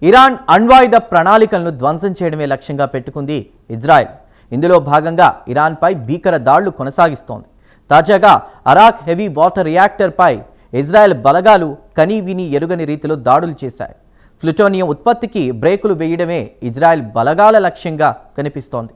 Iran అణ్వాయుధ ప్రణాళికలను ధ్వంసం చేయడమే లక్ష్యంగా పెట్టుకుంది ఇజ్రాయెల్. ఇందులో భాగంగా ఇరాన్పై భీకర దాడులు కొనసాగిస్తోంది. తాజాగా అరాక్ హెవీ వాటర్ రియాక్టర్పై ఇజ్రాయెల్ బలగాలు కనీవిని ఎరుగని రీతిలో దాడులు చేశాయి. ప్లూటోనియం ఉత్పత్తికి బ్రేకులు వేయడమే ఇజ్రాయెల్ బలగాల లక్ష్యంగా కనిపిస్తోంది.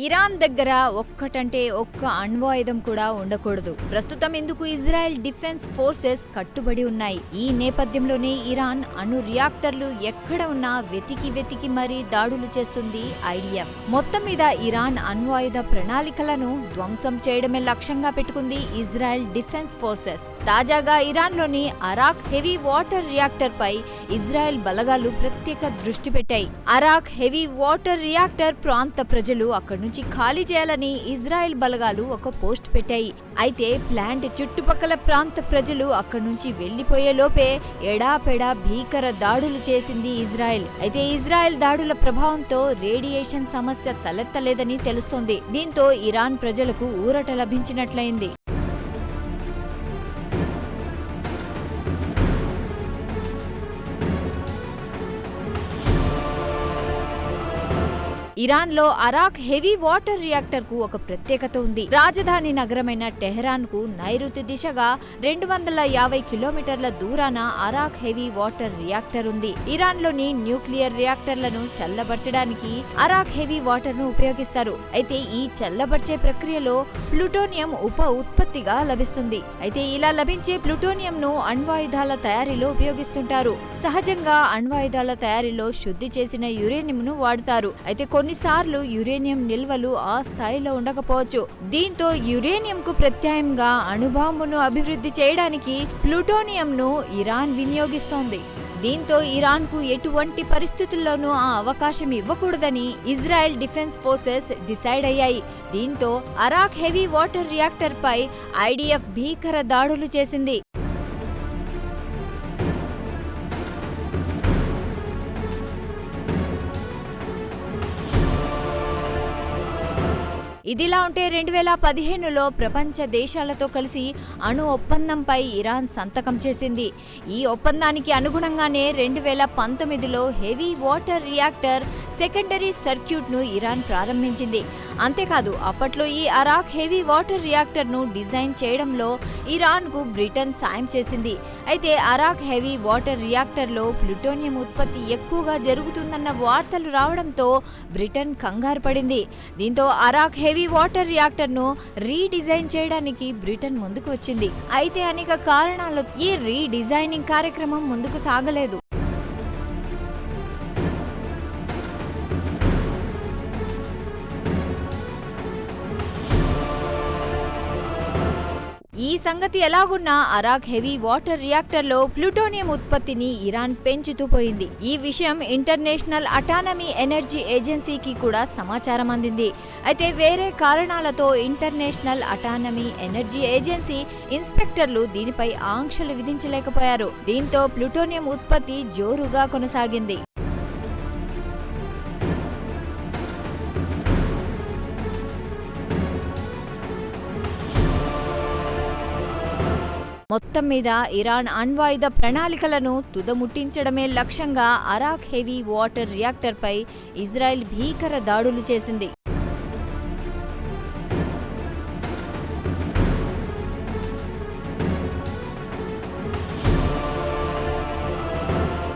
ఇరాన్ దగ్గర ఒక్కటంటే ఒక్క అణ్వాయుధం కూడా ఉండకూడదు. ప్రస్తుతం ఇందుకు ఇజ్రాయెల్ డిఫెన్స్ ఫోర్సెస్ కట్టుబడి ఉన్నాయి. ఈ నేపథ్యంలోనే ఇరాన్ అణు రియాక్టర్లు ఎక్కడ ఉన్నా వెతికి మరీ దాడులు చేస్తుంది ఐడిఎఫ్. మొత్తం మీద ఇరాన్ అణ్వాయుధ ప్రణాళికలను ధ్వంసం చేయడమే లక్ష్యంగా పెట్టుకుంది ఇజ్రాయెల్ డిఫెన్స్ ఫోర్సెస్. తాజాగా ఇరాన్లోని అరాక్ హెవీ వాటర్ రియాక్టర్ పై ఇజ్రాయెల్ బలగాలు ప్రత్యేక దృష్టి పెట్టాయి. అరాక్ హెవీ వాటర్ రియాక్టర్ ప్రాంత ప్రజలు అక్కడి నుంచి ఖాళీ చేయాలని ఇజ్రాయెల్ బలగాలు ఒక పోస్ట్ పెట్టాయి. అయితే ప్లాంట్ చుట్టుపక్కల ప్రాంత ప్రజలు అక్కడి నుంచి వెళ్లిపోయే లోపే ఎడాపెడా భీకర దాడులు చేసింది ఇజ్రాయెల్. అయితే ఇజ్రాయెల్ దాడుల ప్రభావంతో రేడియేషన్ సమస్య తలెత్తలేదని తెలుస్తోంది. దీంతో ఇరాన్ ప్రజలకు ఊరట లభించినట్లయింది. ఇరాన్లో అరాక్ హెవీ వాటర్ రియాక్టర్ కు ఒక ప్రత్యేకత ఉంది. రాజధాని నగరమైన టెహరాన్ కు నైరుతి దిశగా 250 కిలోమీటర్ల దూరాన అరాక్ హెవీ వాటర్ రియాక్టర్ ఉంది. ఇరాన్లోని న్యూక్లియర్ రియాక్టర్లను చల్లబరచడానికి అరాక్ హెవీ వాటర్ ను ఉపయోగిస్తారు. అయితే ఈ చల్లబర్చే ప్రక్రియలో ప్లూటోనియం ఉప ఉత్పత్తిగా లభిస్తుంది. అయితే ఇలా లభించే ప్లూటోనియం ను అణ్వాయుధాల తయారీలో ఉపయోగిస్తుంటారు. సహజంగా అణ్వాయుధాల తయారీలో శుద్ధి చేసిన యురేనియం ను వాడుతారు. అయితే కొన్నిసార్లు యురేనియం నిల్వలు ఆ స్థాయిలో ఉండకపోవచ్చు. దీంతో యురేనియం కు ప్రత్యామ్నాయంగా అణుబాంబును అభివృద్ధి చేయడానికి ప్లూటోనియం ను ఇరాన్ వినియోగిస్తోంది. దీంతో ఇరాన్ కు ఎటువంటి పరిస్థితుల్లోనూ ఆ అవకాశం ఇవ్వకూడదని ఇజ్రాయెల్ డిఫెన్స్ ఫోర్సెస్ డిసైడ్ అయ్యాయి. దీంతో అరాక్ హెవీ వాటర్ రియాక్టర్ పై ఐడిఎఫ్ భీకర దాడులు చేసింది. ఇదిలా ఉంటే 2015లో ప్రపంచ దేశాలతో కలిసి అణు ఒప్పందంపై ఇరాన్ సంతకం చేసింది. ఈ ఒప్పందానికి అనుగుణంగానే 2019లో heavy water reactor secondary circuit ను ఇరాన్ ప్రారంభించింది. అంతేకాదు అప్పట్లో ఈ అరాక్ హెవీ వాటర్ రియాక్టర్ ను డిజైన్ చేయడంలో ఇరాన్ కు బ్రిటన్ సాయం చేసింది. అయితే అరాక్ హెవీ వాటర్ రియాక్టర్ లో ప్లూటోనియం ఉత్పత్తి ఎక్కువగా జరుగుతుందన్న వార్తలు రావడంతో బ్రిటన్ కంగారు పడింది. దీంతో అరాక్ హెవీ వాటర్ రియాక్టర్ ను రీడిజైన్ చేయడానికి బ్రిటన్ ముందుకు వచ్చింది. అయితే అనేక కారణాలతో ఈ రీడిజైనింగ్ కార్యక్రమం ముందుకు సాగలేదు. ఈ సంగతి ఎలాగున్నా అరాక్ హెవీ వాటర్ రియాక్టర్ లో ప్లూటోనియం ఉత్పత్తిని ఇరాన్ పెంచుతూ పోయింది. ఈ విషయం ఇంటర్నేషనల్ అటానమీ ఎనర్జీ ఏజెన్సీకి కూడా సమాచారం అందింది. అయితే వేరే కారణాలతో ఇంటర్నేషనల్ అటానమీ ఎనర్జీ ఏజెన్సీ ఇన్స్పెక్టర్లు దీనిపై ఆంక్షలు విధించలేకపోయారు. దీంతో ప్లూటోనియం ఉత్పత్తి జోరుగా కొనసాగింది. మొత్తం మీద ఇరాన్ అణ్వాయుధ ప్రణాళికలను తుదముట్టించడమే లక్ష్యంగా అరాక్ హెవీ వాటర్ రియాక్టర్ పై ఇజ్రాయెల్ భీకర దాడులు చేసింది.